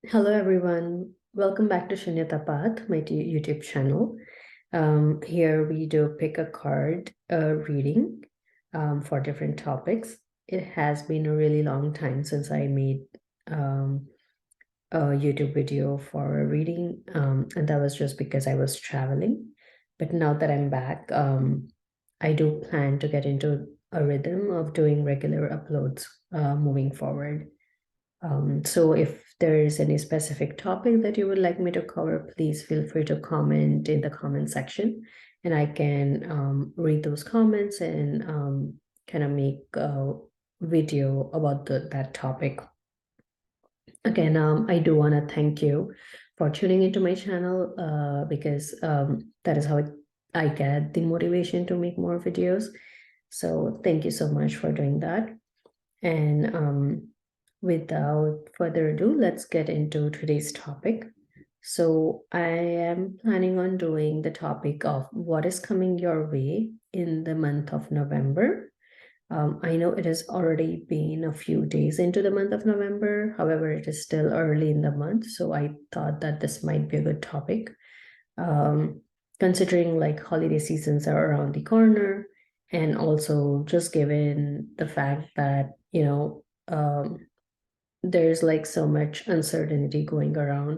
Hello, everyone. Welcome back to Shunyata Path, my YouTube channel. Here we do pick a card reading for different topics. It has been a really long time since I made um, a YouTube video for a reading, and that was just because I was traveling. But now that I'm back, I do plan to get into a rhythm of doing regular uploads moving forward. So if there is any specific topic that you would like me to cover, please feel free to comment in the comment section, and I can read those comments and kind of make a video about that topic. Again, I do want to thank you for tuning into my channel because that is how I get the motivation to make more videos. So thank you so much for doing that. And without further ado, let's get into today's topic. So, I am planning on doing the topic of what is coming your way in the month of November. I know it has already been a few days into the month of November. However, it is still early in the month. So, I thought that this might be a good topic. Um, Considering like holiday seasons are around the corner, and also just given the fact that, there's like so much uncertainty going around,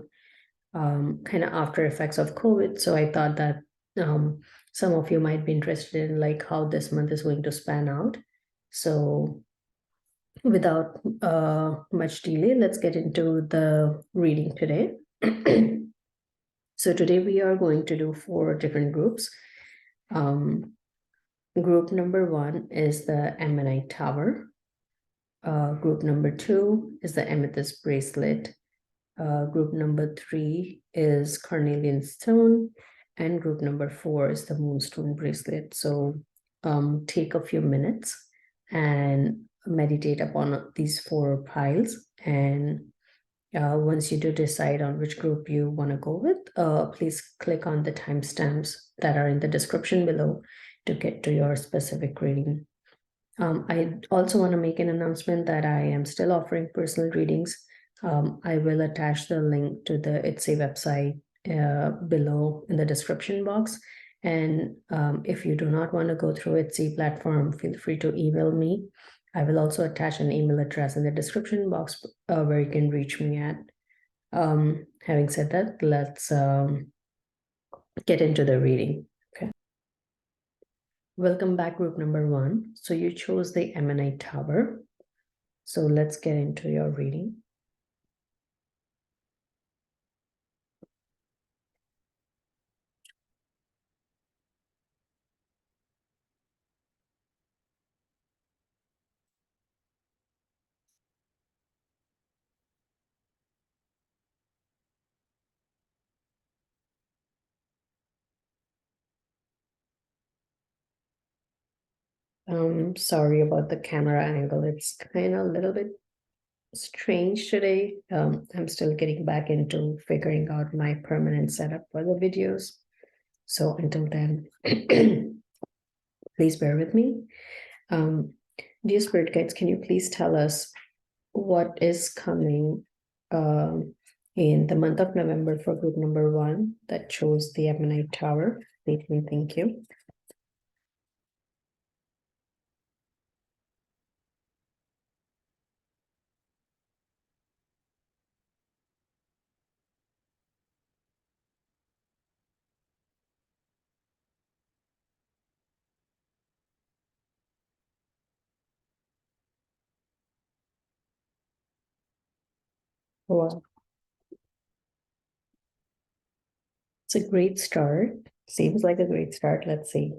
kind of after effects of COVID. So I thought that some of you might be interested in like how this month is going to span out. So without much delay, let's get into the reading today. So today we are going to do 4 different groups. Group number 1 is the Ammonite Tower. Group number 2 is the Amethyst Bracelet. Group number 3 is Carnelian Stone, and group number 4 is the Moonstone Bracelet. So take a few minutes and meditate upon these 4 piles. And once you do decide on which group you want to go with, please click on the timestamps that are in the description below to get to your specific reading. I also want to make an announcement that I am still offering personal readings. I will attach the link to the ITSE website below in the description box. And if you do not want to go through ITSE platform, feel free to email me. I will also attach an email address in the description box where you can reach me at. Having said that, let's get into the reading. Okay. Welcome back, group number 1. So you chose the Ammonite Tower. So let's get into your reading. Sorry about the camera angle. It's kind of a little bit strange today. I'm still getting back into figuring out my permanent setup for the videos. So until then, please bear with me. Dear Spirit Guides, can you please tell us what is coming in the month of November for group number 1 that chose the Ammonite Tower? Thank you. Wow. It's a great start. Seems like a great start. Let's see.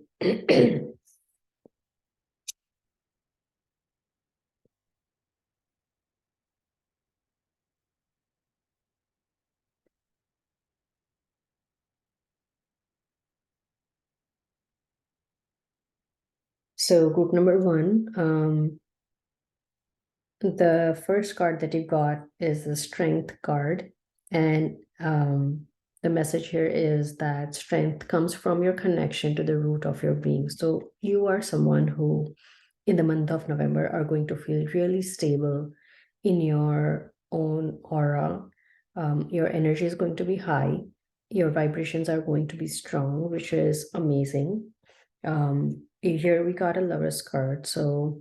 So group number 1, the first card that you got is the Strength card. And the message here is that strength comes from your connection to the root of your being. So you are someone who, in the month of November, are going to feel really stable in your own aura. Your energy is going to be high. Your vibrations are going to be strong, which is amazing. Here we got a lover's card. So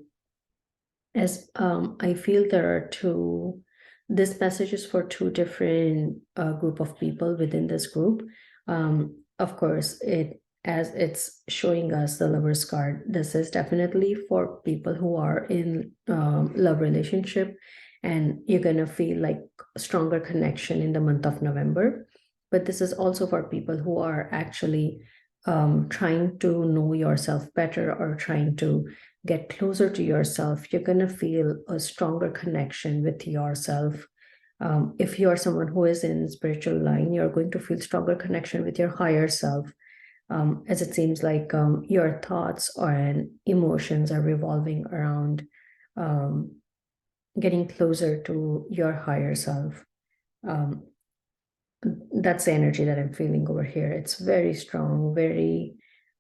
as I feel there are two, this message is for two different group of people within this group. Of course, it as it's showing us the lover's card, this is definitely for people who are in love relationship, and you're gonna feel like a stronger connection in the month of November. But this is also for people who are actually trying to know yourself better or trying to get closer to yourself. You're going to feel a stronger connection with yourself. If you are someone who is in spiritual line, you're going to feel stronger connection with your higher self, as it seems like your thoughts and emotions are revolving around um, getting closer to your higher self. Um, that's the energy that I'm feeling over here. It's very strong, very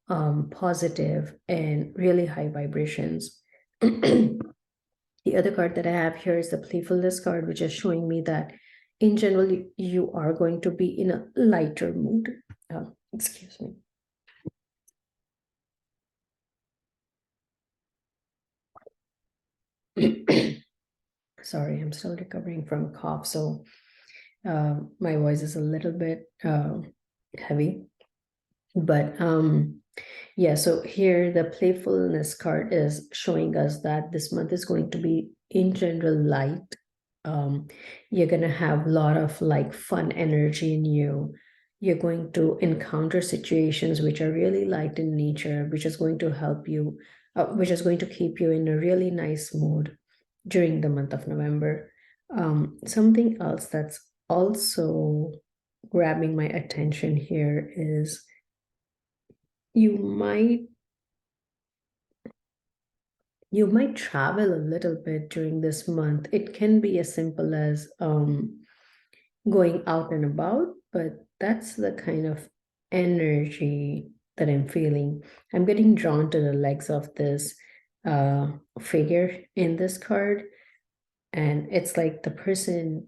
positive, and really high vibrations. The other card that I have here is the playfulness card, which is showing me that in general, you are going to be in a lighter mood. Excuse me. Sorry, I'm still recovering from a cough, so my voice is a little bit heavy. But yeah, so here the playfulness card is showing us that this month is going to be in general light. You're gonna have a lot of like fun energy in you. You're going to encounter situations which are really light in nature, which is going to help you, which is going to keep you in a really nice mood during the month of November. Something else that's also grabbing my attention here is you might you might travel a little bit during this month. It can be as simple as going out and about, but that's the kind of energy that I'm feeling. I'm getting drawn to the legs of this figure in this card, and it's like the person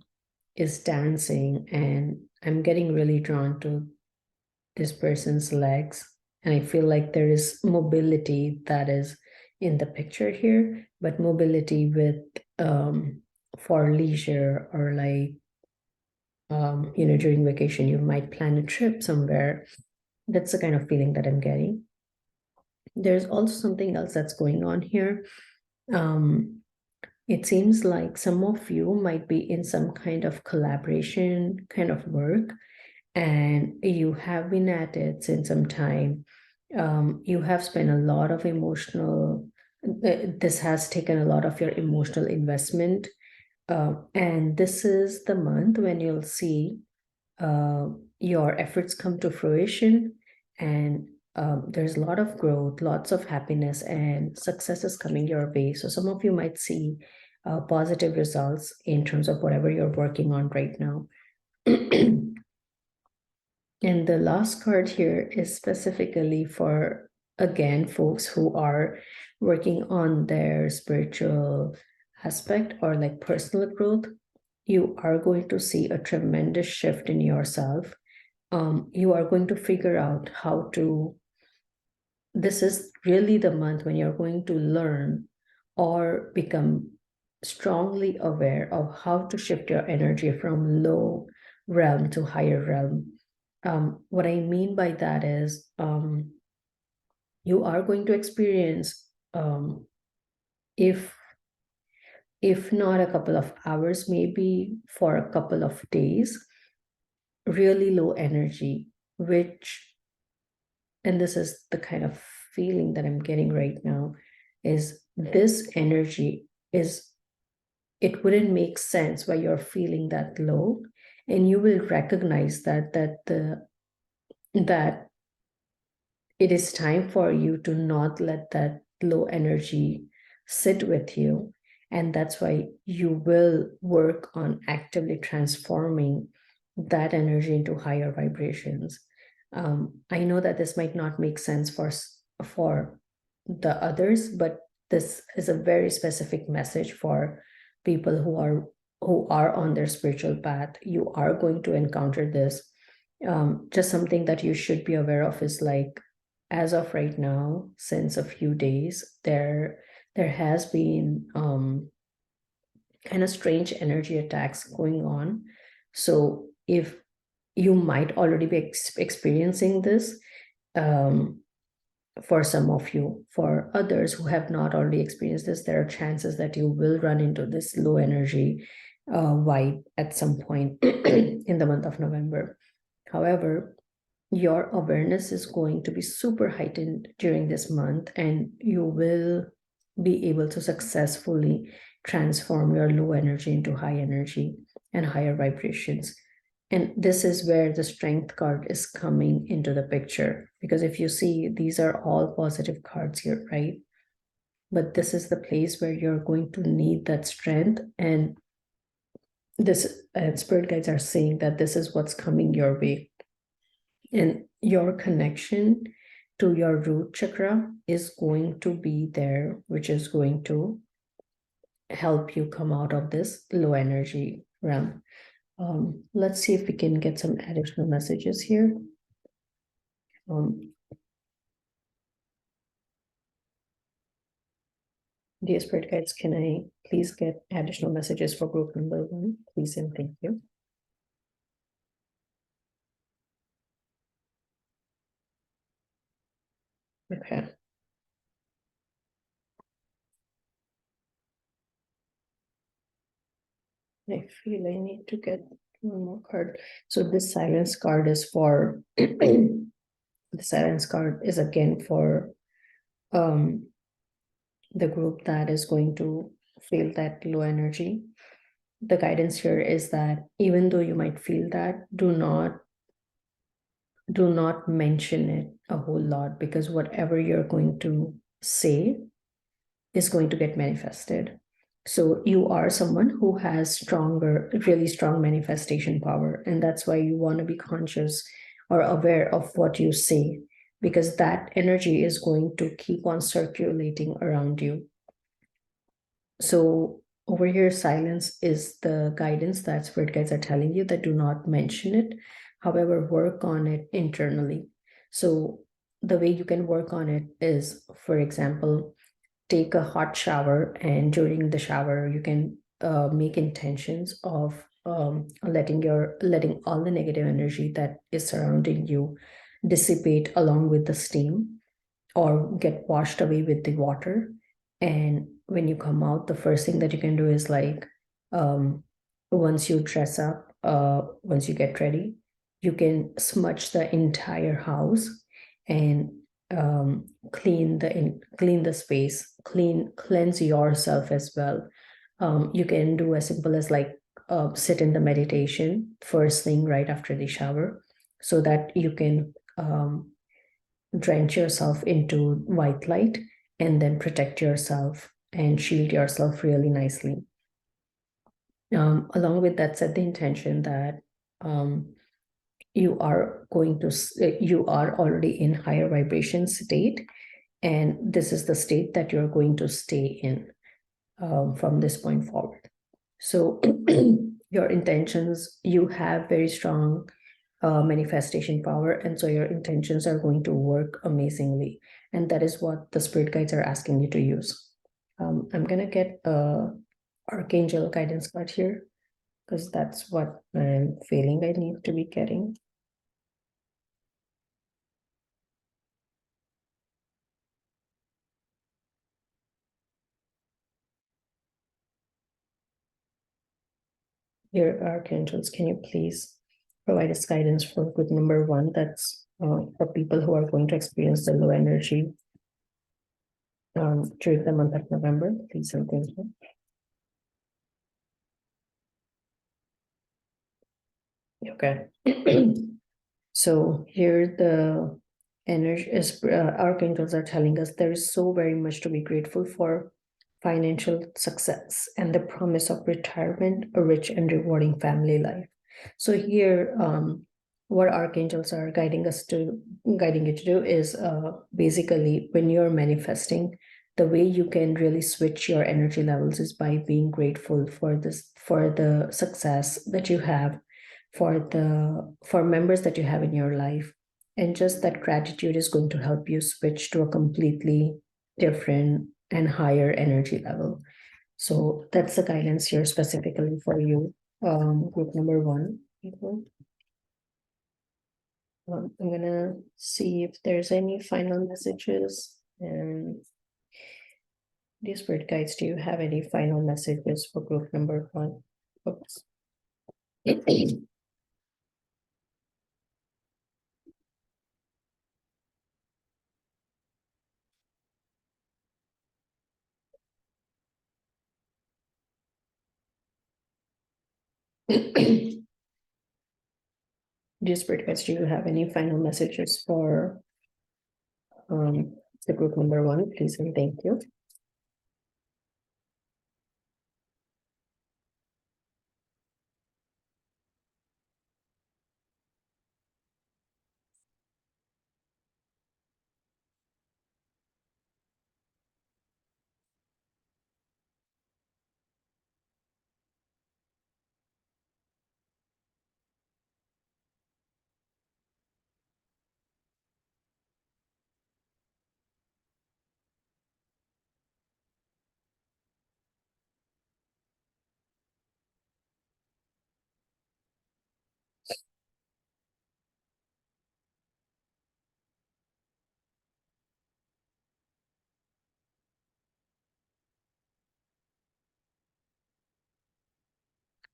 is dancing, and I'm getting really drawn to this person's legs. And I feel like there is mobility that is in the picture here, but mobility with for leisure or like during vacation, you might plan a trip somewhere. That's the kind of feeling that I'm getting. There's also something else that's going on here. Um, it seems like some of you might be in some kind of collaboration kind of work, and you have been at it since some time. You have spent a lot of emotional, this has taken a lot of your emotional investment. And this is the month when you'll see uh, your efforts come to fruition, and there's a lot of growth, lots of happiness, and success is coming your way. So some of you might see positive results in terms of whatever you're working on right now. And the last card here is specifically for, again, folks who are working on their spiritual aspect or like personal growth. You are going to see a tremendous shift in yourself. You are going to figure out how to, this is really the month when you're going to learn or become strongly aware of how to shift your energy from low realm to higher realm. What I mean by that is you are going to experience, if not a couple of hours, maybe for a couple of days, really low energy, which, and this is the kind of feeling that I'm getting right now, is this energy is, it wouldn't make sense why you're feeling that low, and you will recognize that it is time for you to not let that low energy sit with you. And that's why you will work on actively transforming that energy into higher vibrations. I know that this might not make sense for the others, but this is a very specific message for people who are who are on their spiritual path, you are going to encounter this. Just something that you should be aware of is like, as of right now, since a few days, there has been kind of strange energy attacks going on. So if you might already be experiencing this, um, for some of you. For others who have not already experienced this, there are chances that you will run into this low energy vibe at some point in the month of November. However, your awareness is going to be super heightened during this month, and you will be able to successfully transform your low energy into high energy and higher vibrations. And this is where the strength card is coming into the picture. Because if you see, these are all positive cards here, right? But this is the place where you're going to need that strength. And this spirit guides are saying that this is what's coming your way. And your connection to your root chakra is going to be there, which is going to help you come out of this low energy realm. Let's see if we can get some additional messages here. Dear Spirit Guides, can I please get additional messages for group number 1? Please and thank you. Okay. I feel I need to get one more card. So this silence card is for the silence card is again for the group that is going to feel that low energy. The guidance here is that even though you might feel that, do not mention it a whole lot, because whatever you're going to say is going to get manifested. So you are someone who has really strong manifestation power. And that's why you want to be conscious or aware of what you say, because that energy is going to keep on circulating around you. So over here, silence is the guidance that spirit guides are telling you, that do not mention it. However, work on it internally. So the way you can work on it is, for example, take a hot shower, and during the shower you can make intentions of letting all the negative energy that is surrounding you dissipate along with the steam, or get washed away with the water. And when you come out, the first thing that you can do is like, once you dress up, once you get ready, you can smudge the entire house and clean the space, cleanse yourself as well. You can do as simple as like sit in the meditation first thing right after the shower, so that you can drench yourself into white light and then protect yourself and shield yourself really nicely. Along with that, set the intention that you are already in higher vibration state, and this is the state that you're going to stay in from this point forward. So your intentions, you have very strong manifestation power, and so your intentions are going to work amazingly, and that is what the spirit guides are asking you to use. I'm gonna get a archangel guidance card here, because that's what I'm feeling I need to be getting. Dear archangels, can you please provide us guidance for group number 1? That's for people who are going to experience the low energy during the month of November. Please and thank you. Okay. So here the energy is archangels are telling us there is so very much to be grateful for: financial success and the promise of retirement, a rich and rewarding family life. So here, what archangels are guiding you to do is basically, when you're manifesting the way you can really switch your energy levels is by being grateful for the success that you have, for members that you have in your life. And just that gratitude is going to help you switch to a completely different and higher energy level. So that's the guidance here specifically for you, group number 1. I'm gonna see if there's any final messages. And dear spirit guides, do you have any final messages for group number 1? Oops. Dear spirit guides, do you have any final messages for the group number 1? Please and thank you.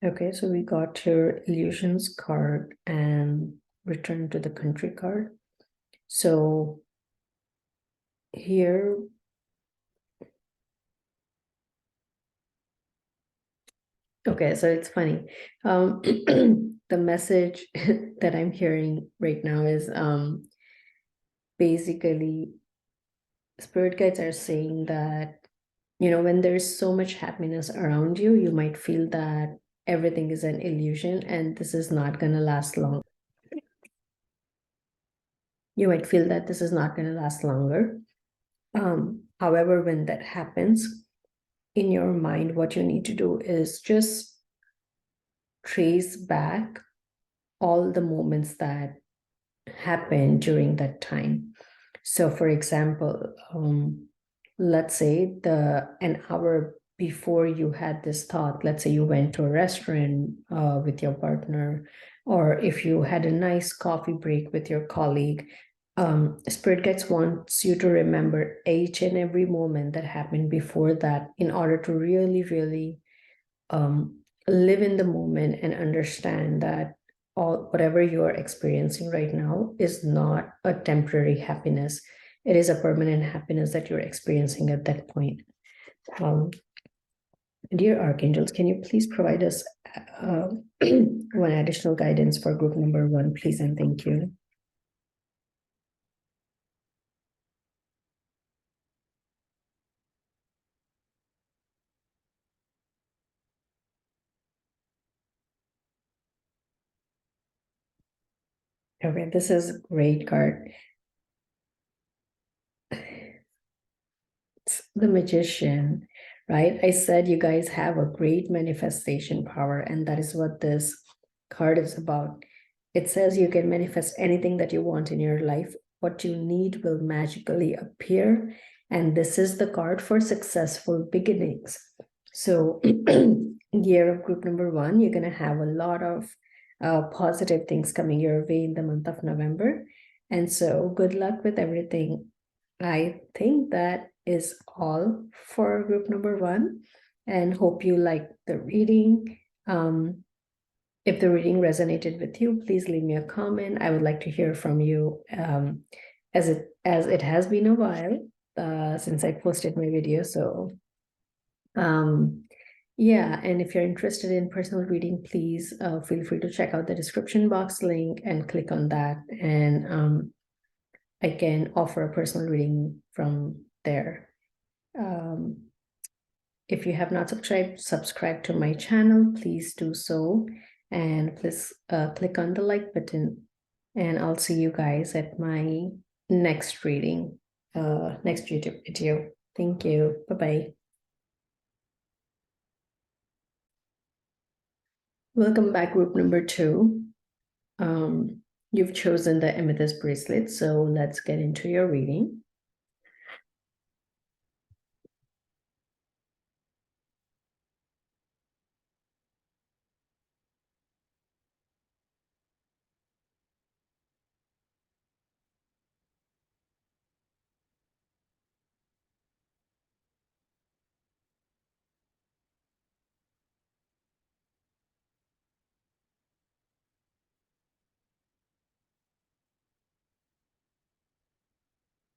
Okay, so we got your illusions card and return to the country card. So here, okay, so it's funny. The message that I'm hearing right now is basically spirit guides are saying that, when there's so much happiness around you, you might feel that everything is an illusion and this is not going to last long. You might feel that this is not going to last longer. However, when that happens, in your mind, what you need to do is just trace back all the moments that happened during that time. So for example, let's say an hour before you had this thought, let's say you went to a restaurant with your partner, or if you had a nice coffee break with your colleague, spirit guides wants you to remember each and every moment that happened before that in order to really, really live in the moment and understand that whatever you are experiencing right now is not a temporary happiness. It is a permanent happiness that you're experiencing at that point. Dear archangels, can you please provide us one additional guidance for group number 1, please and thank you. Okay, this is a great card. It's the Magician, right? I said you guys have a great manifestation power, and that is what this card is about. It says you can manifest anything that you want in your life. What you need will magically appear. And this is the card for successful beginnings. So year of group number 1, you're going to have a lot of positive things coming your way in the month of November. And so good luck with everything. I think that is all for group number 1, and hope you like the reading. If the reading resonated with you, please leave me a comment. I would like to hear from you, as it has been a while since I posted my video. So yeah, and if you're interested in personal reading, please feel free to check out the description box link and click on that, and I can offer a personal reading from there. If you have not subscribed to my channel, please do so. And please click on the like button. And I'll see you guys at my next reading, next YouTube video. Thank you. Bye-bye. Welcome back, group number 2. You've chosen the Amethyst bracelet, so let's get into your reading.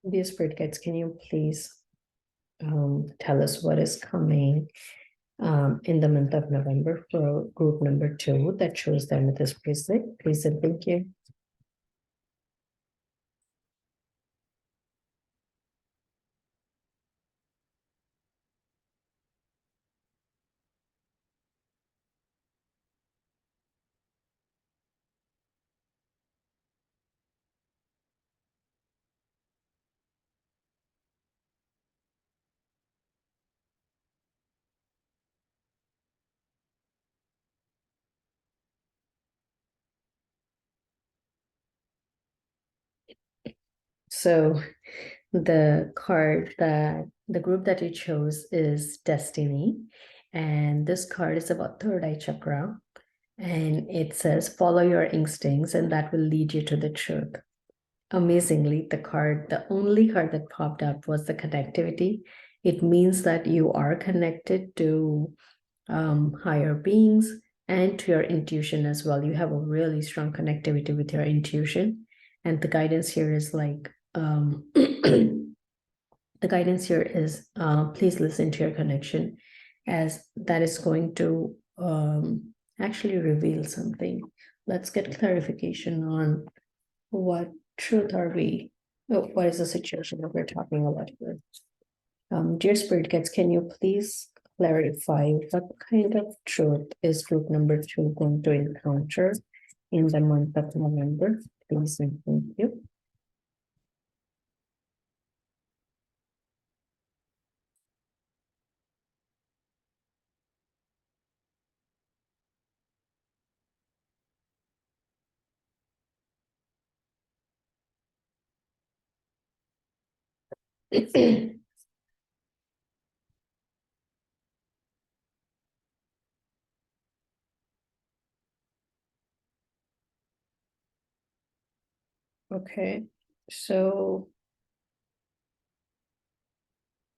Dear Spirit Guides, can you please tell us what is coming in the month of November for group number 2 that chose the Amethyst bracelet? Please and thank you. So the card that the group that you chose is Destiny, and this card is about third eye chakra, and it says follow your instincts and that will lead you to the truth. Amazingly, the only card that popped up was the connectivity. It means that you are connected to higher beings and to your intuition as well. You have a really strong connectivity with your intuition, and the guidance here is like the guidance here is please listen to your connection, as that is going to actually reveal something. Let's get clarification on what truth are we, what is the situation that we're talking about here. Dear Spirit Guides, can you please clarify what kind of truth is group number 2 going to encounter in the month of November? Please and thank you. Okay, so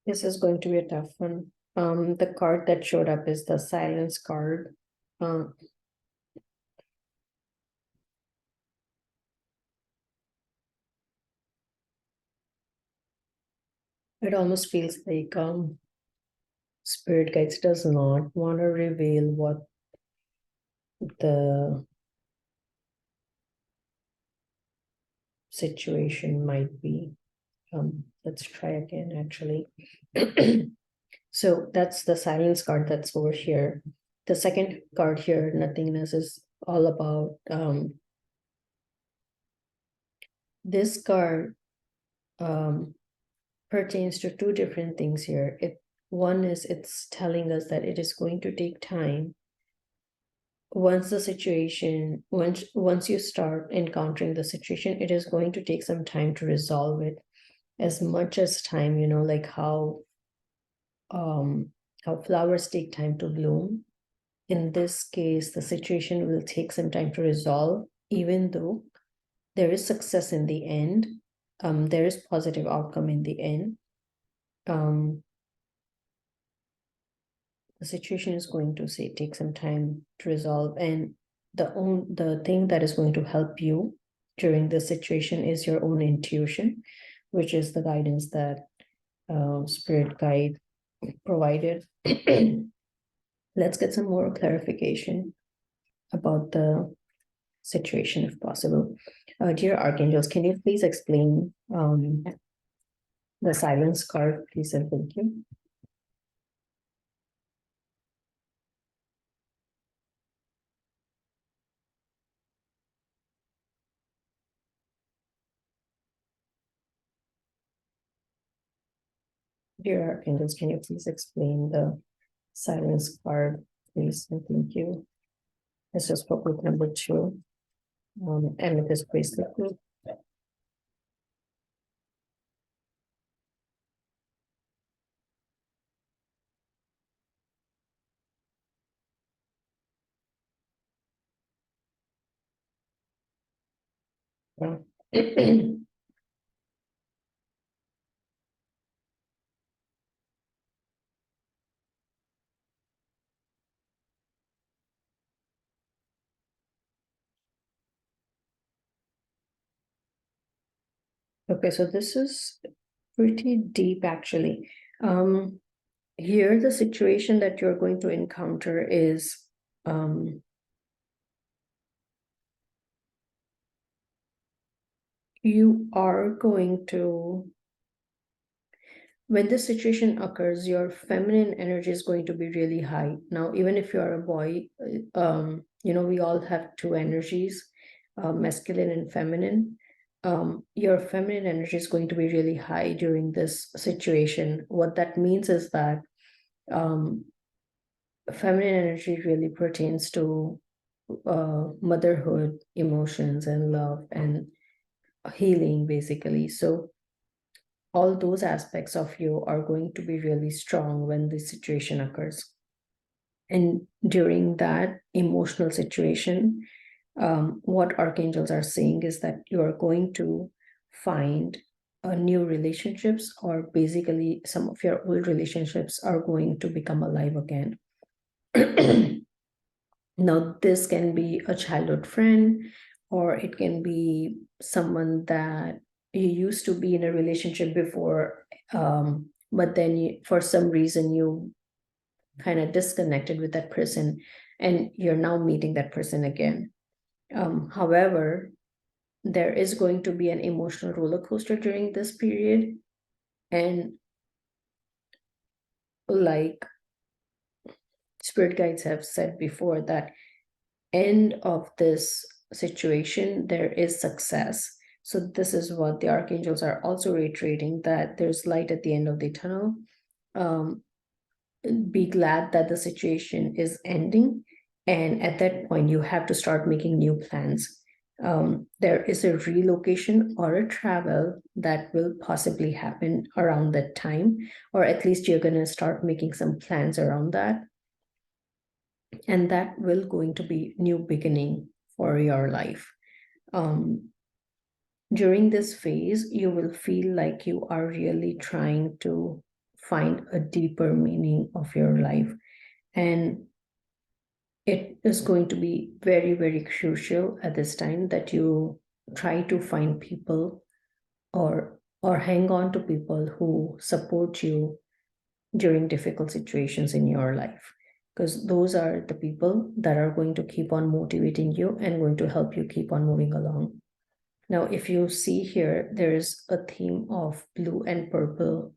this is going to be a tough one. The card that showed up is the silence card. It almost feels like Spirit Guides does not want to reveal what the situation might be. Let's try again, actually. So that's the silence card that's over here. The second card here, nothingness, is all about this card pertains to two different things here. One is it's telling us that it is going to take time. Once you start encountering the situation, it is going to take some time to resolve it. As much as time, like how flowers take time to bloom. In this case, the situation will take some time to resolve, even though there is success in the end. There is positive outcome in the end. The situation is going to take some time to resolve, and the thing that is going to help you during this situation is your own intuition, which is the guidance that Spirit Guide provided. Let's get some more clarification about the situation if possible. Dear Archangels, can you please explain the silence card, please and thank you. Dear Archangels, can you please explain the silence card, please? And thank you. Let's just for group number 2, Amethyst Bracelet group. Okay, so this is pretty deep actually. Here, the situation that you're going to encounter is you are going to, when this situation occurs, your feminine energy is going to be really high. Now, even if you're a boy, we all have two energies, masculine and feminine. Your feminine energy is going to be really high during this situation. What that means is that feminine energy really pertains to motherhood, emotions, and love and healing, basically. So all those aspects of you are going to be really strong when this situation occurs. And during that emotional situation, what archangels are saying is that you are going to find new relationships, or basically some of your old relationships are going to become alive again. Now, this can be a childhood friend, or it can be someone that you used to be in a relationship before, but then for some reason you kind of disconnected with that person and you're now meeting that person again. However, there is going to be an emotional roller coaster during this period. And like spirit guides have said before, that end of this situation, there is success. So this is what the archangels are also reiterating, that there's light at the end of the tunnel. Be glad that the situation is ending. And at that point, you have to start making new plans. There is a relocation or a travel that will possibly happen around that time, or at least you're going to start making some plans around that. And that will going to be new beginning for your life. During this phase, you will feel like you are really trying to find a deeper meaning of your life. And it is going to be very, very crucial at this time that you try to find people, or hang on to people who support you during difficult situations in your life, because those are the people that are going to keep on motivating you and going to help you keep on moving along. Now, if you see here, there is a theme of blue and purple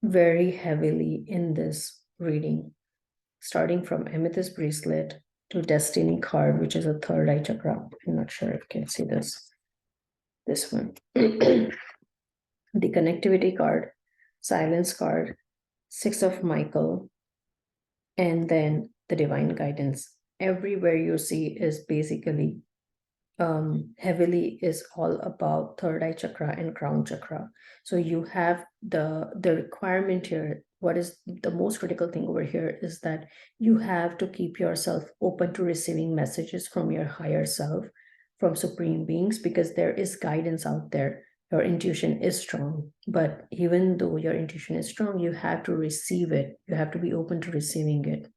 very heavily in this reading, starting from Amethyst Bracelet to Destiny card, which is a third eye chakra. I'm not sure if you can see this one. The Connectivity card, Silence card, Six of Michael, and then the Divine Guidance. Everywhere you see is basically heavily is all about third eye chakra and crown chakra. So you have the requirement here. What is the most critical thing over here is that you have to keep yourself open to receiving messages from your higher self, from supreme beings, because there is guidance out there. Your intuition is strong, but even though your intuition is strong, you have to receive it. You have to be open to receiving it.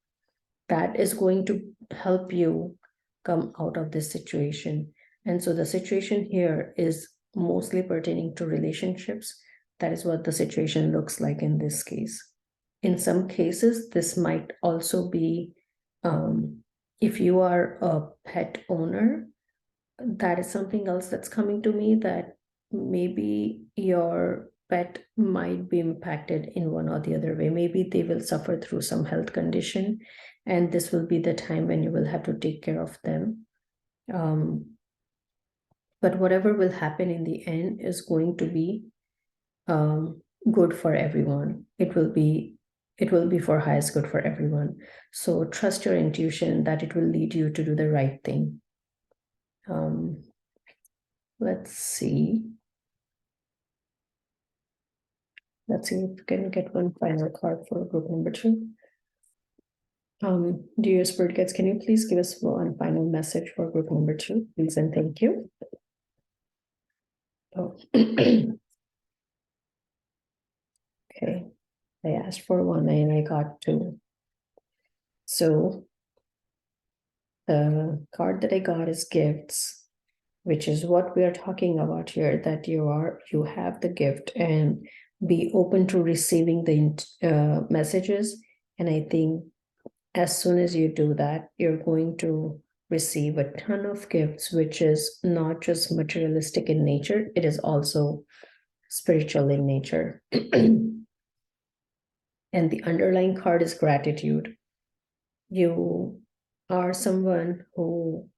That is going to help you come out of this situation. And so the situation here is mostly pertaining to relationships. That is what the situation looks like in this case. In some cases, this might also be, if you are a pet owner, that is something else that's coming to me, that maybe your pet might be impacted in one or the other way. Maybe they will suffer through some health condition, and this will be the time when you will have to take care of them. But whatever will happen in the end is going to be good for everyone. It will be for highest good for everyone. So trust your intuition that it will lead you to do the right thing. Let's see. Let's see if we can get one final card for group number 2. Dear Spirit Guides, can you please give us one final message for group number 2, please, and thank you. Oh. Okay, I asked for 1 and I got 2. So the card that I got is gifts, which is what we are talking about here, that you have the gift and be open to receiving the messages. And I think as soon as you do that, you're going to receive a ton of gifts, which is not just materialistic in nature, it is also spiritual in nature. And the underlying card is gratitude. You are someone who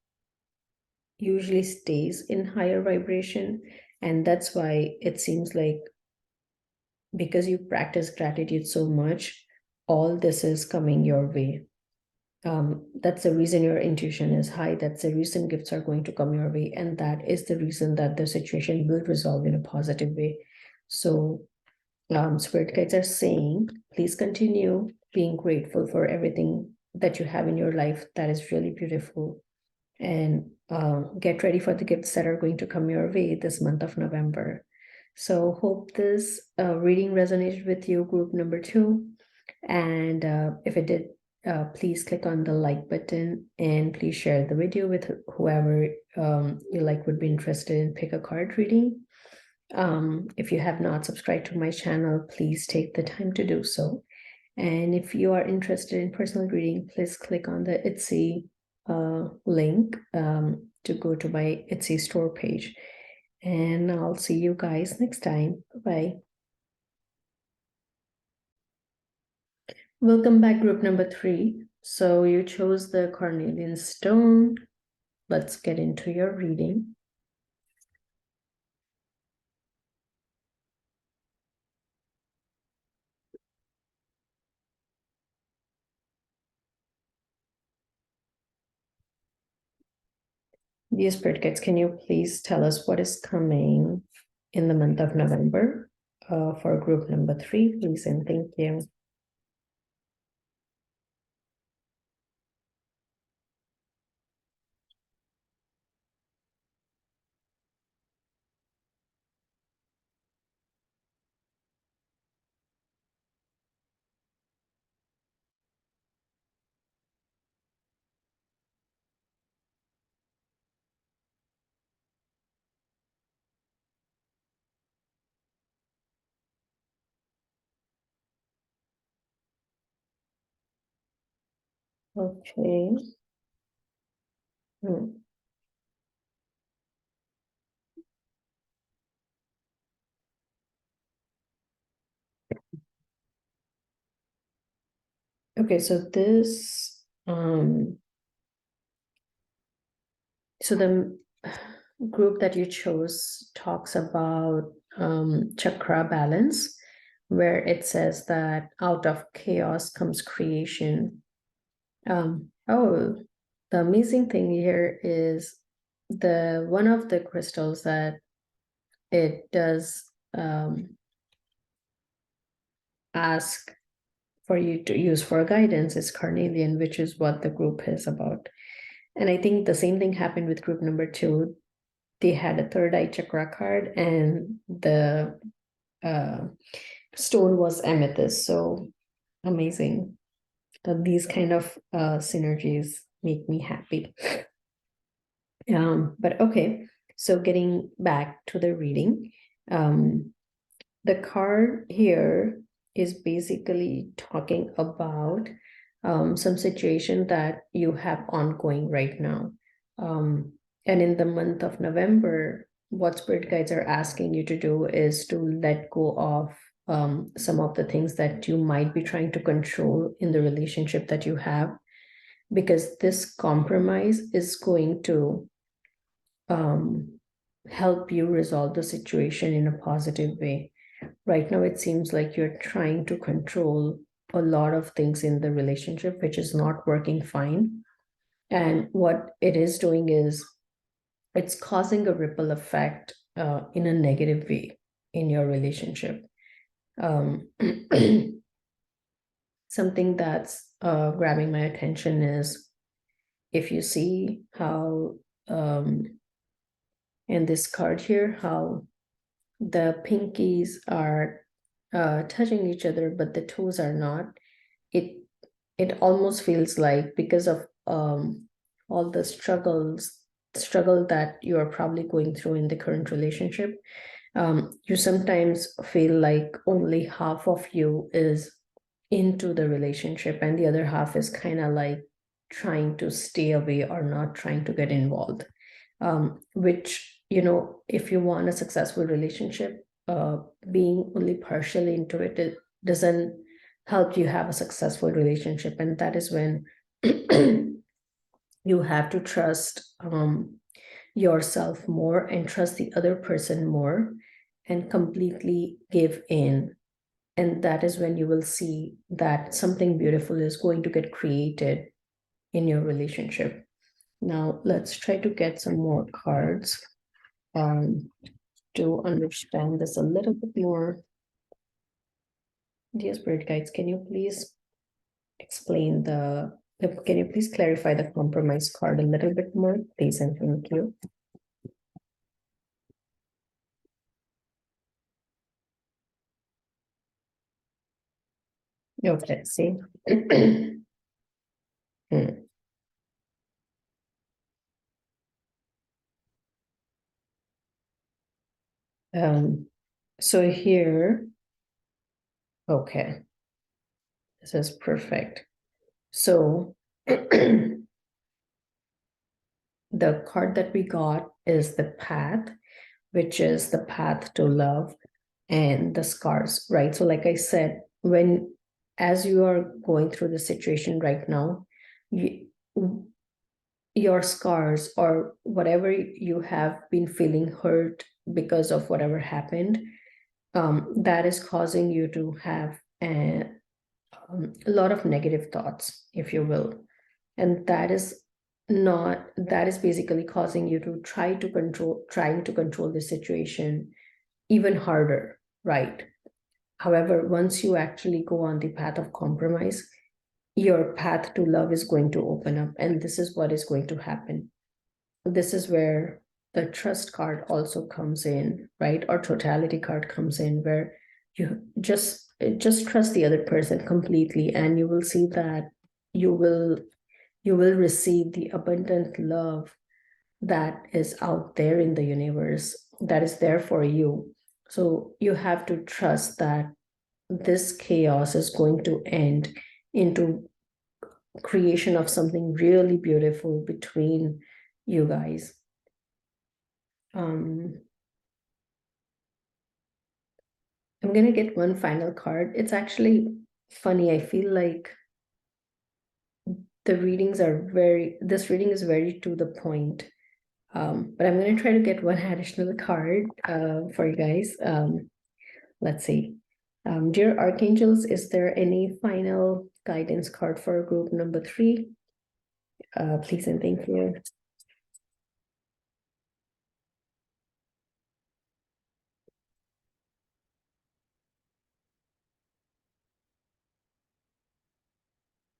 usually stays in higher vibration, and that's why it seems like, because you practice gratitude so much, all this is coming your way. That's the reason your intuition is high. That's the reason gifts are going to come your way, and that is the reason that the situation will resolve in a positive way. So Spirit guides are saying, please continue being grateful for everything that you have in your life. That is really beautiful. And get ready for the gifts that are going to come your way this month of November. So hope this reading resonated with you, group number 2. And if it did, please click on the like button and please share the video with whoever you like would be interested in pick a card reading. If you have not subscribed to my channel, please take the time to do so. And if you are interested in personal reading, please click on the Etsy link to go to my Etsy store page. And I'll see you guys next time. Bye-bye. Welcome back, group number 3. So you chose the Carnelian stone. Let's get into your reading. Dear Spirit Guides, can you please tell us what is coming in the month of November for group number 3, please, and thank you. Okay. Okay, so this so the group that you chose talks about chakra balance, where it says that out of chaos comes creation. Oh, the amazing thing here is the one of the crystals that it does ask for you to use for guidance is Carnelian, which is what the group is about. And I think the same thing happened with group number 2. They had a third eye chakra card, and the stone was amethyst. So amazing. These kind of synergies make me happy. But okay, so getting back to the reading, the card here is basically talking about some situation that you have ongoing right now. And in the month of November, what spirit guides are asking you to do is to let go of some of the things that you might be trying to control in the relationship that you have, because this compromise is going to help you resolve the situation in a positive way. right now it seems like you're trying to control a lot of things in the relationship, which is not working fine. And what it is doing is it's causing a ripple effect in a negative way in your relationship. Um, something that's grabbing my attention is if you see how in this card here, how the pinkies are touching each other, but the toes are not. It it almost feels like because of all the struggle that you are probably going through in the current relationship, you sometimes feel like only half of you is into the relationship and the other half is kind of like trying to stay away or not trying to get involved. Which, if you want a successful relationship, being only partially into it, it doesn't help you have a successful relationship. And that is when you have to trust yourself more and trust the other person more and completely give in. And that is when you will see that something beautiful is going to get created in your relationship. Now, let's try to get some more cards to understand this a little bit more. Dear Spirit Guides, can you please clarify the compromise card a little bit more, please, and thank you. Okay, see. So here, okay, this is perfect. So the card that we got is the path, which is the path to love and the scars, right? So like I said, as you are going through the situation right now, your scars or whatever you have been feeling hurt because of whatever happened, that is causing you to have a lot of negative thoughts, if you will. And that is basically causing you to trying to control the situation even harder, right? However, once you actually go on the path of compromise, your path to love is going to open up, and this is what is going to happen. This is where the trust card also comes in, right? Or totality card comes in, where you just trust the other person completely, and you will see that you will receive the abundant love that is out there in the universe, that is there for you. So you have to trust that this chaos is going to end into creation of something really beautiful between you guys. I'm gonna get one final card. It's actually funny. I feel like this reading is very to the point. But I'm gonna try to get one additional card for you guys. Let's see. Dear Archangels, is there any final guidance card for group number 3? Please and thank you.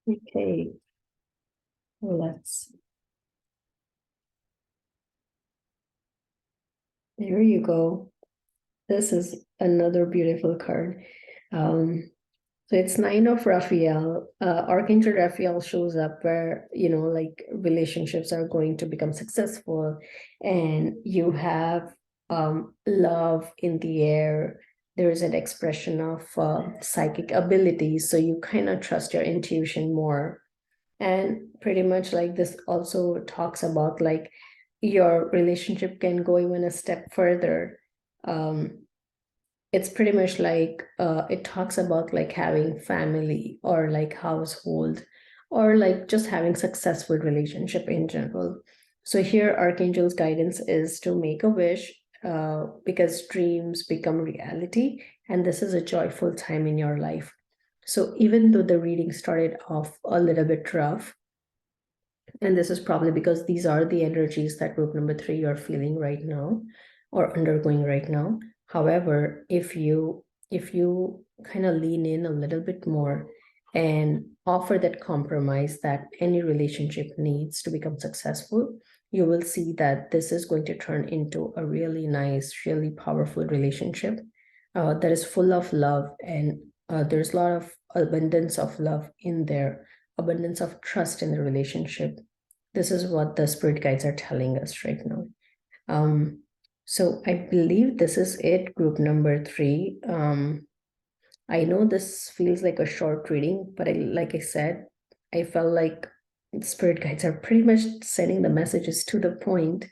Okay, there you go. This is another beautiful card. So it's 9 of Raphael. Archangel Raphael shows up where, like relationships are going to become successful and you have love in the air. There is an expression of psychic abilities. So you kind of trust your intuition more. And pretty much like this also talks about like your relationship can go even a step further. It's pretty much like it talks about like having family or like household or like just having successful relationship in general. So here Archangel's guidance is to make a wish because dreams become reality, and this is a joyful time in your life. So even though the reading started off a little bit rough, and this is probably because these are the energies that group number 3 you're feeling right now or undergoing right now. However, if you kind of lean in a little bit more and offer that compromise that any relationship needs to become successful, you will see that this is going to turn into a really nice, really powerful relationship that is full of love, and there's a lot of abundance of love in there, abundance of trust in the relationship. This is what the spirit guides are telling us right now. So I believe this is it, group number 3. I know this feels like a short reading, but like I said, I felt like spirit guides are pretty much sending the messages to the point.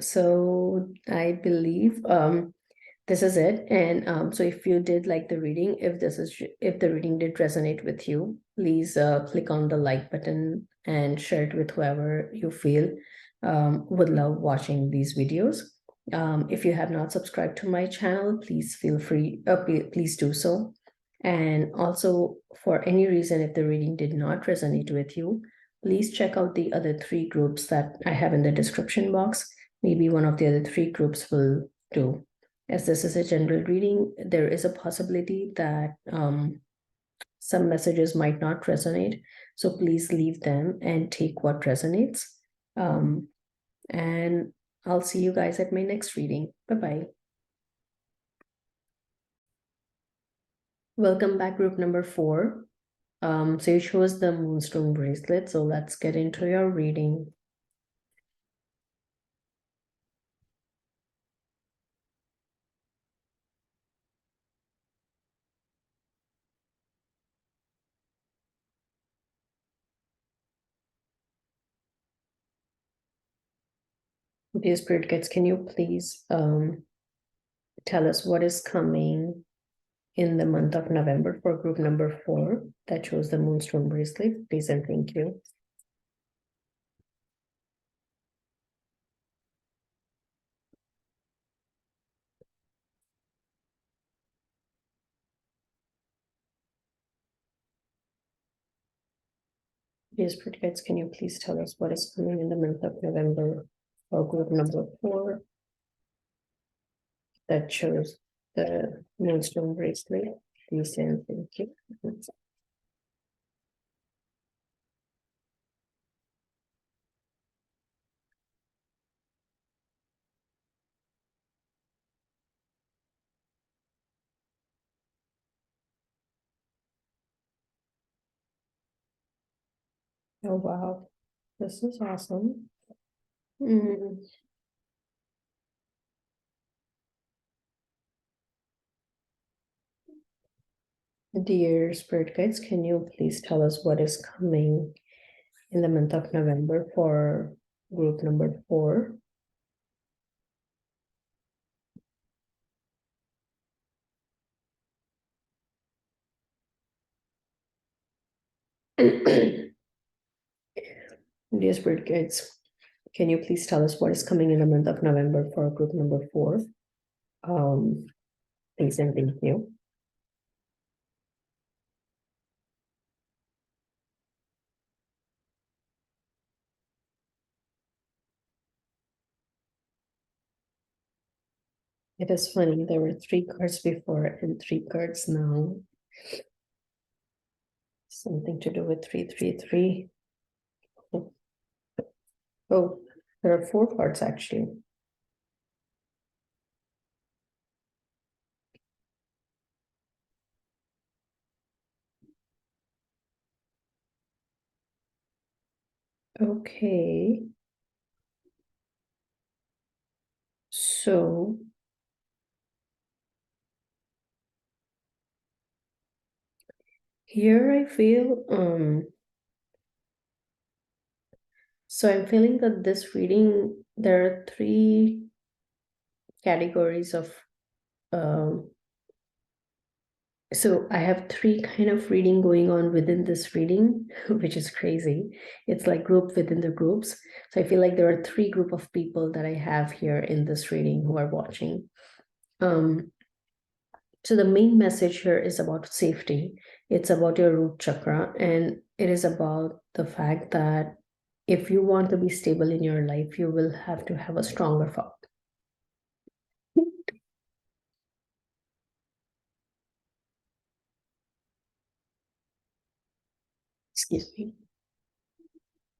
So I believe this is it. And so if you did like the reading, if the reading did resonate with you, please click on the like button and share it with whoever you feel would love watching these videos. If you have not subscribed to my channel, please feel free, please do so. And also, for any reason, if the reading did not resonate with you, please check out the other 3 groups that I have in the description box. Maybe one of the other 3 groups will do. As this is a general reading, there is a possibility that some messages might not resonate. So please leave them and take what resonates. And I'll see you guys at my next reading. Bye-bye. Welcome back, group number 4. So you chose the Moonstone bracelet. So let's get into your reading. Dear spirit guides, can you please tell us what is coming in the month of November for group number 4 that chose the Moonstone bracelet? Please and thank you. Dear spirit guides, can you please tell us what is coming in the month of November for group number 4 that chose the Moonstone bracelet? Please and thank you. Oh, wow. This is awesome. Dear spirit guides, can you please tell us what is coming in the month of November for group number 4? Dear spirit guides, can you please tell us what is coming in the month of November for group number 4? Please and thank you. It is funny, there were 3 cards before and 3 cards now. Something to do with 333. Oh, there are 4 cards actually. Okay. So here I feel so I'm feeling that this reading, there are 3 categories of So I have three kind of reading going on within this reading, which is crazy. It's like group within the groups. So I feel like there are three group of people that I have here in this reading who are watching. So the main message here is about safety. It's about your root chakra, and it is about the fact that if you want to be stable in your life, you will have to have a stronger foundation. Excuse me.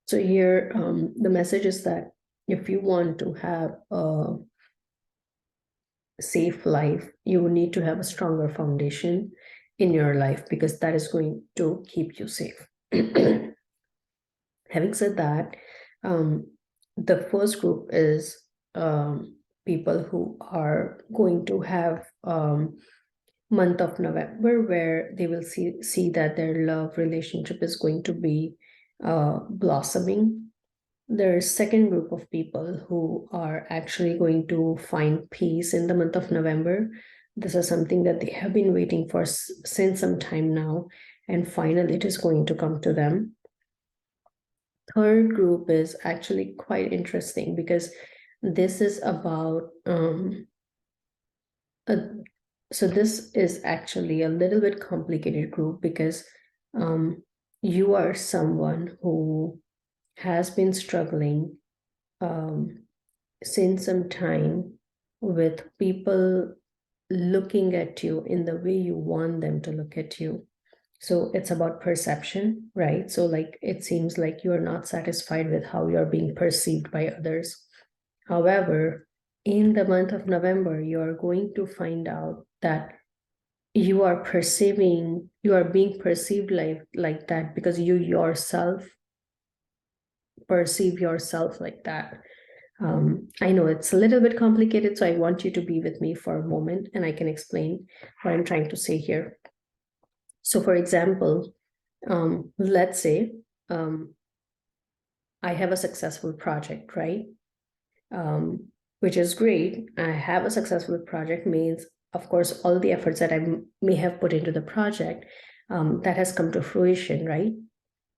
So here, the message is that if you want to have a safe life, you need to have a stronger foundation in your life because that is going to keep you safe. Having said that, the first group is people who are going to have month of November where they will see that their love relationship is going to be blossoming. There's second group of people who are actually going to find peace in the month of November. This is something that they have been waiting for since some time now, and finally it is going to come to them. Third group is actually quite interesting because this is about so this is actually a little bit complicated group because you are someone who has been struggling since some time with people looking at you in the way you want them to look at you. So it's about perception, right? So like it seems like you're not satisfied with how you're being perceived by others. However, in the month of November, you are going to find out that you are being perceived like that because you yourself perceive yourself like that. I know it's a little bit complicated, so I want you to be with me for a moment and I can explain what I'm trying to say here. So for example, let's say I have a successful project, right? Which is great. I have a successful project means, of course, all the efforts that I may have put into the project, that has come to fruition, right?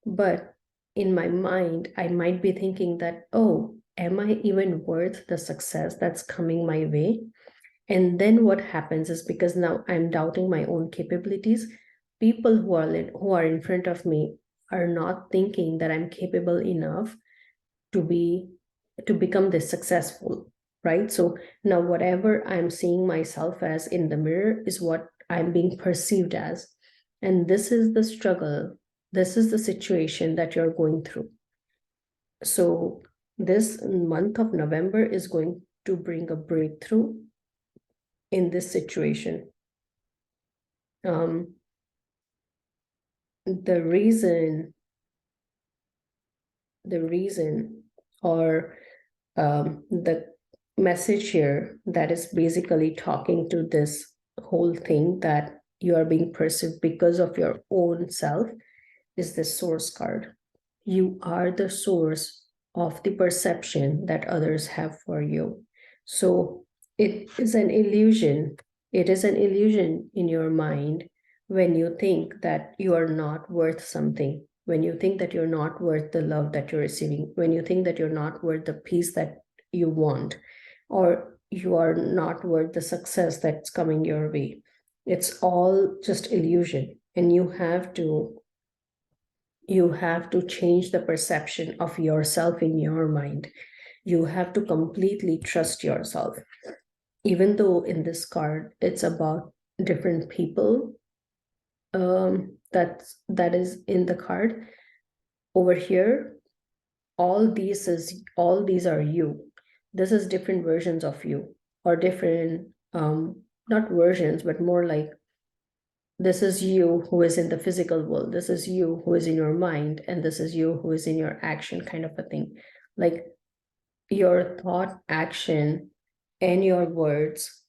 But in my mind, I might be thinking that, oh, am I even worth the success that's coming my way? And then what happens is because now I'm doubting my own capabilities, people who are in front of me are not thinking that I'm capable enough to become this successful, right? So now whatever I'm seeing myself as in the mirror is what I'm being perceived as. And this is the struggle. This is the situation that you're going through. So this month of November is going to bring a breakthrough in this situation. The reason or the message here that is basically talking to this whole thing that you are being perceived because of your own self is the source card. You are the source of the perception that others have for you. So it is an illusion. It is an illusion in your mind when you think that you are not worth something, when you think that you're not worth the love that you're receiving, when you think that you're not worth the peace that you want, or you are not worth the success that's coming your way. It's all just illusion, and you have to change the perception of yourself in your mind. You have to completely trust yourself. Even though in this card it's about different people that is in the card, over here all these are you. This is different versions of you, or different not versions but more like this is you who is in the physical world, this is you who is in your mind, and this is you who is in your action, kind of a thing. Like your thought, action, and your words,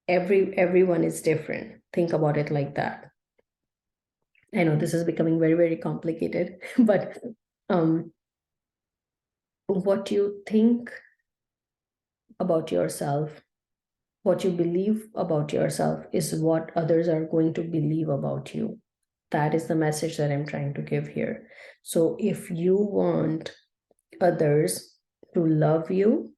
everyone is different. Think about it like that. I know this is becoming very, very complicated, but what you think about yourself what you believe about yourself is what others are going to believe about you. That is the message that I'm trying to give here. So if you want others to love you,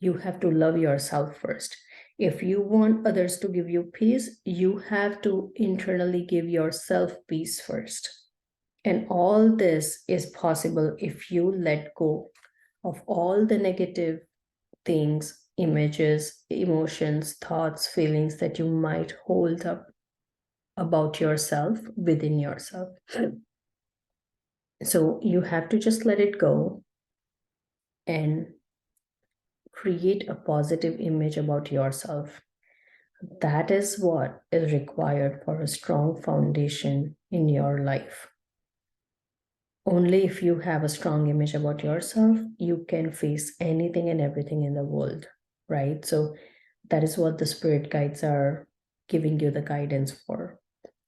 you have to love yourself first. If you want others to give you peace, you have to internally give yourself peace first. And all this is possible if you let go of all the negative things, images, emotions, thoughts, feelings that you might hold up about yourself within yourself. So you have to just let it go and create a positive image about yourself. That is what is required for a strong foundation in your life. Only if you have a strong image about yourself, you can face anything and everything in the world, right? So that is what the spirit guides are giving you the guidance for.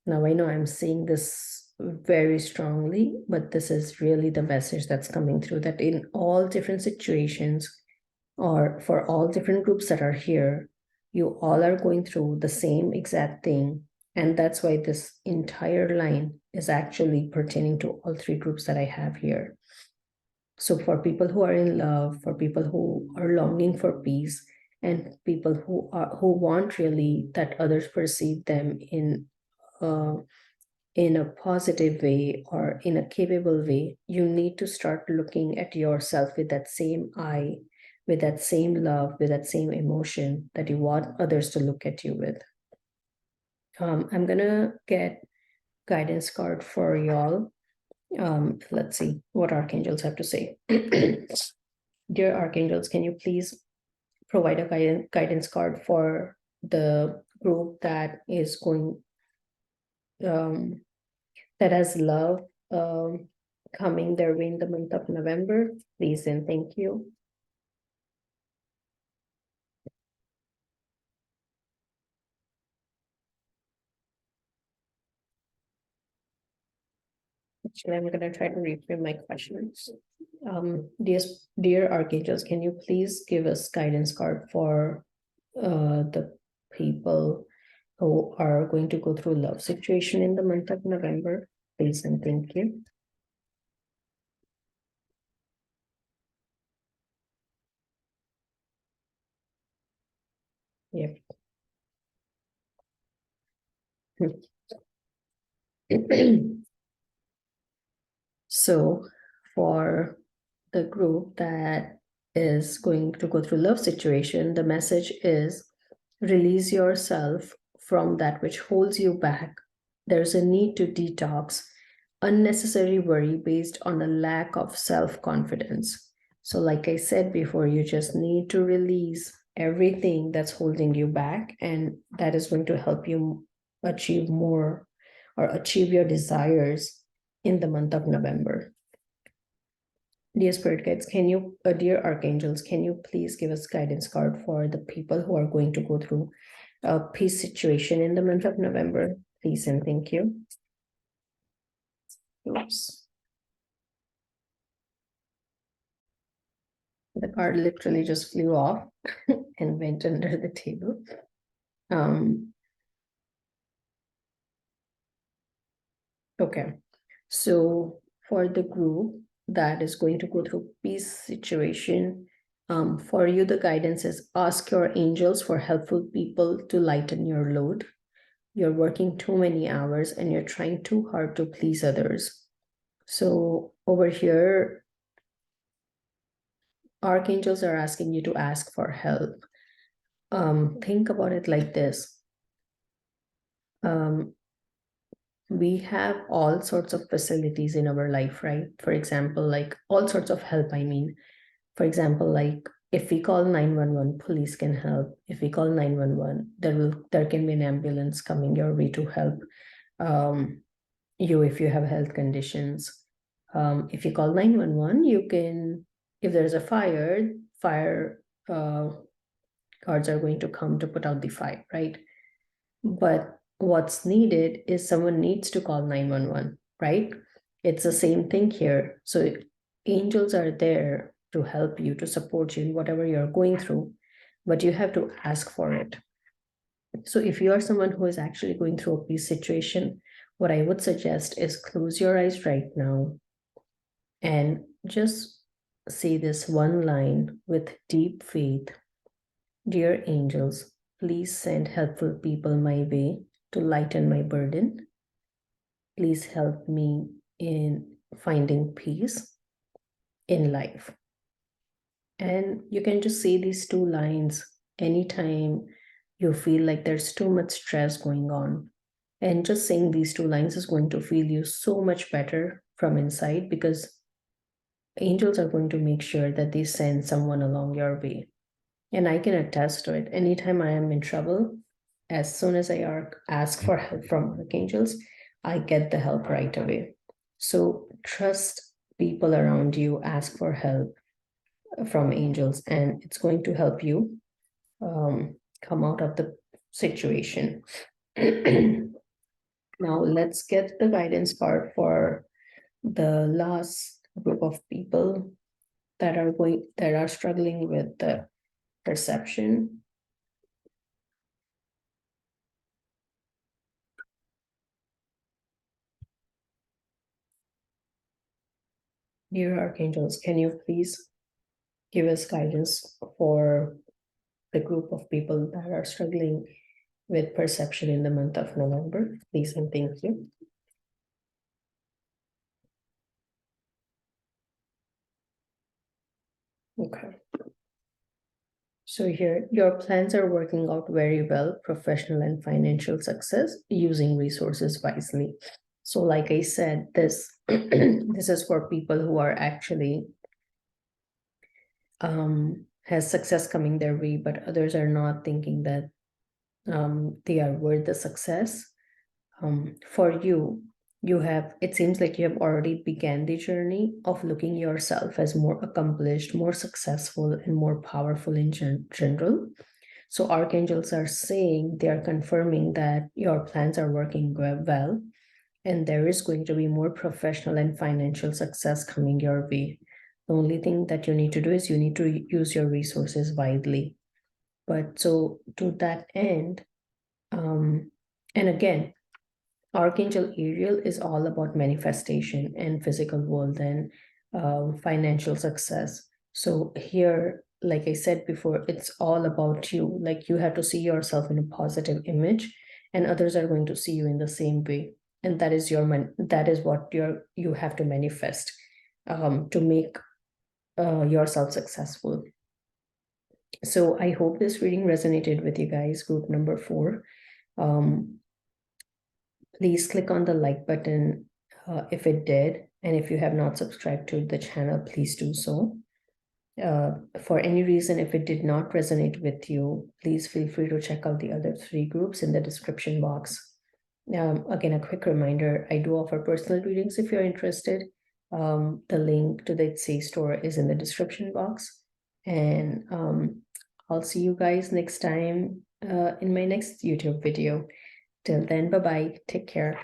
Now, I know I'm saying this very strongly, but this is really the message that's coming through, that in all different situations, or for all different groups that are here, you all are going through the same exact thing. And that's why this entire line is actually pertaining to all three groups that I have here. So for people who are in love, for people who are longing for peace, and people who want really that others perceive them in a positive way or in a capable way, you need to start looking at yourself with that same eye, with that same love, with that same emotion that you want others to look at you with. I'm gonna get guidance card for y'all. Let's see what archangels have to say. Dear archangels, can you please provide a guidance card for the group that is going that has love coming their way in the month of November, please and thank you. Actually, I'm going to try to reframe my questions. Dear archangels, can you please give us guidance card for the people who are going to go through love situation in the month of November, please and thank you. Yep. So for the group that is going to go through love situation, the message is release yourself from that which holds you back. There's a need to detox unnecessary worry based on a lack of self-confidence. So like I said before, you just need to release everything that's holding you back, and that is going to help you achieve more or achieve your desires in the month of November. Dear spirit guides, dear archangels, can you please give us guidance card for the people who are going to go through a peace situation in the month of November, please and thank you. Oops. The card literally just flew off and went under the table. Okay, so for the group that is going to go through peace situation, for you, the guidance is ask your angels for helpful people to lighten your load. You're working too many hours and you're trying too hard to please others. So over here, archangels are asking you to ask for help. Think about it like this. We have all sorts of facilities in our life, right? For example, like all sorts of help, I mean. For example, like if we call 911, police can help. If we call 911, there can be an ambulance coming your way to help you if you have health conditions. If you call 911, you can, if there's a fire guards are going to come to put out the fire, right? But what's needed is someone needs to call 911, right? It's the same thing here. So angels are there to help you, to support you in whatever you're going through, but you have to ask for it. So if you are someone who is actually going through a peace situation, what I would suggest is close your eyes right now and just say this one line with deep faith. Dear angels, please send helpful people my way to lighten my burden. Please help me in finding peace in life. And you can just say these two lines anytime you feel like there's too much stress going on. And just saying these two lines is going to feel you so much better from inside, because angels are going to make sure that they send someone along your way. And I can attest to it. Anytime I am in trouble, as soon as I ask for help from archangels, I get the help right away. So trust people around you, ask for help from angels, and it's going to help you come out of the situation. Now let's get the guidance part for the last group of people that are struggling with the perception. Dear archangels, can you please give us guidance for the group of people that are struggling with perception in the month of November? Please and thank you. Okay. So here, your plans are working out very well, professional and financial success, using resources wisely. So like I said, this this is for people who are actually has success coming their way, but others are not thinking that they are worth the success. For you, it seems like you have already began the journey of looking yourself as more accomplished, more successful, and more powerful in general. So archangels are saying, they are confirming that your plans are working well, and there is going to be more professional and financial success coming your way. The only thing that you need to do is you need to use your resources wisely. But so to that end, and again, Archangel Ariel is all about manifestation and physical world and financial success. So here, like I said before, it's all about you. Like you have to see yourself in a positive image, and others are going to see you in the same way. And that is that is what you have to manifest to make yourself successful. So I hope this reading resonated with you guys, group number 4. Please click on the like button if it did. And if you have not subscribed to the channel, please do so. For any reason, if it did not resonate with you, please feel free to check out the other 3 groups in the description box. Again, a quick reminder, I do offer personal readings if you're interested. The link to the Etsy store is in the description box. And I'll see you guys next time in my next YouTube video. Till then, bye-bye. Take care.